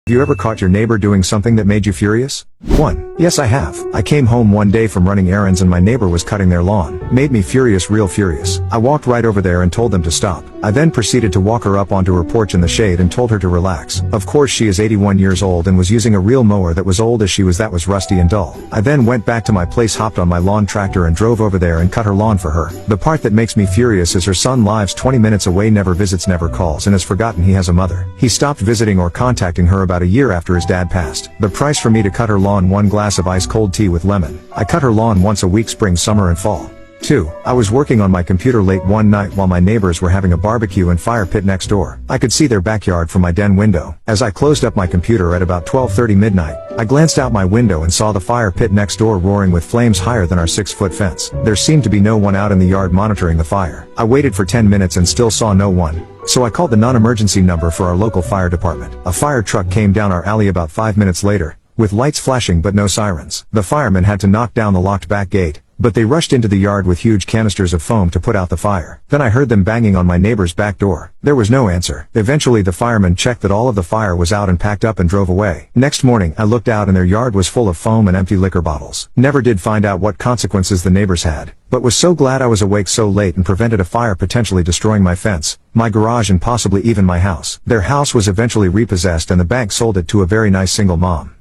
Have you ever caught your neighbor doing something that made you furious? 1. Yes, I have. I came home one day from running errands and my neighbor was cutting their lawn. Made me furious, real furious. I walked right over there and told them to stop. I then proceeded to walk her up onto her porch in the shade and told her to relax. Of course she is 81 years old and was using a real mower that was old as she was, that was rusty and dull. I then went back to my place, hopped on my lawn tractor and drove over there and cut her lawn for her. The part that makes me furious is her son lives 20 minutes away, never visits, never calls, and has forgotten he has a mother. He stopped visiting or contacting her about a year after his dad passed. The price for me to cut her lawn: 1 glass of ice cold tea with lemon. I cut her lawn once a week, spring, summer and fall. 2. I was working on my computer late one night while my neighbors were having a barbecue and fire pit next door. I could see their backyard from my den window. As I closed up my computer at about 12:30 midnight, I glanced out my window and saw the fire pit next door roaring with flames higher than our 6-foot fence. There seemed to be no one out in the yard monitoring the fire. I waited for 10 minutes and still saw no one. So I called the non-emergency number for our local fire department. A fire truck came down our alley about 5 minutes later, with lights flashing but no sirens. The firemen had to knock down the locked back gate, but they rushed into the yard with huge canisters of foam to put out the fire. Then I heard them banging on my neighbor's back door. There was no answer. Eventually the firemen checked that all of the fire was out and packed up and drove away. Next morning I looked out and their yard was full of foam and empty liquor bottles. Never did find out what consequences the neighbors had, but was so glad I was awake so late and prevented a fire potentially destroying my fence, my garage and possibly even my house. Their house was eventually repossessed and the bank sold it to a very nice single mom.